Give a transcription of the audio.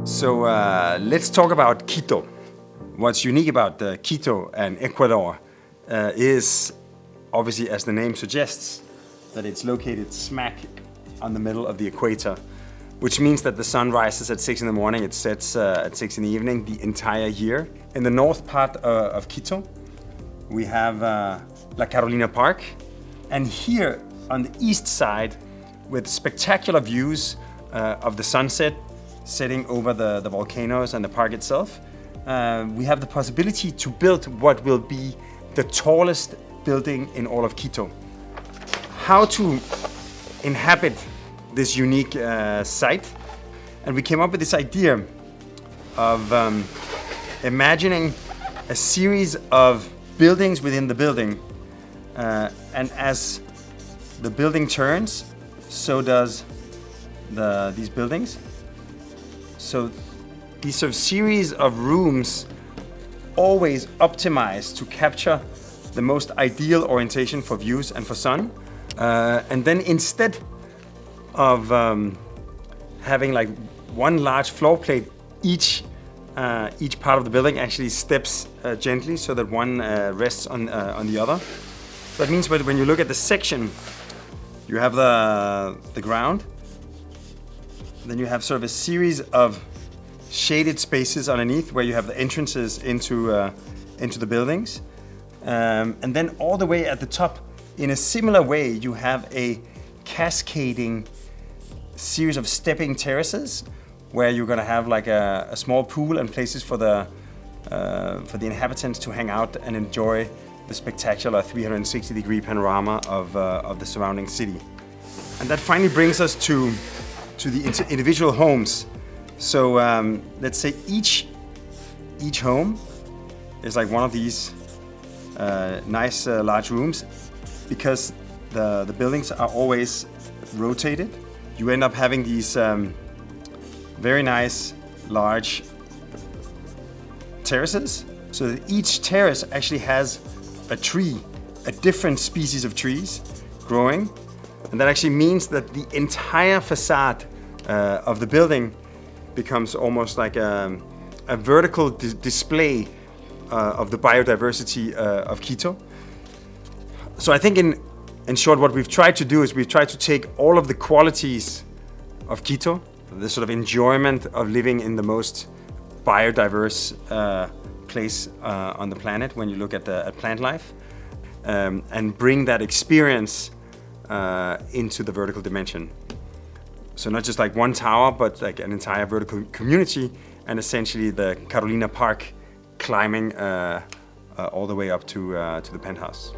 So let's talk about Quito. What's unique about Quito and Ecuador is, obviously, as the name suggests, that it's located smack on the middle of the equator, which means that the sun rises at 6 in the morning, it sets at 6 in the evening the entire year. In the north part of Quito, we have La Carolina Park, and here on the east side, with spectacular views of the sunset setting over the volcanoes and the park itself, we have the possibility to build what will be the tallest building in all of Quito. How to inhabit this unique site, and we came up with this idea of imagining a series of buildings within the building, and as the building turns, so does these buildings. So these sort of series of rooms always optimized to capture the most ideal orientation for views and for sun. And then instead of having like one large floor plate, each part of the building actually steps gently so that one rests on the other. So that means when you look at the section, you have the ground, then you have sort of a series of shaded spaces underneath where you have the entrances into the buildings. And then all the way at the top, in a similar way, you have a cascading series of stepping terraces where you're gonna have like a small pool and places for the inhabitants to hang out and enjoy the spectacular 360-degree panorama of the surrounding city. And that finally brings us to the individual homes. So let's say each home is like one of these nice large rooms. Because the buildings are always rotated, you end up having these very nice large terraces. So that each terrace actually has a tree, a different species of trees growing. And that actually means that the entire facade of the building becomes almost like a vertical display of the biodiversity of Quito. So I think in short, what we've tried to do is we've tried to take all of the qualities of Quito, the sort of enjoyment of living in the most biodiverse place on the planet when you look at plant life, and bring that experience into the vertical dimension. So not just like one tower, but like an entire vertical community, and essentially the Carolina Park climbing all the way up to the penthouse.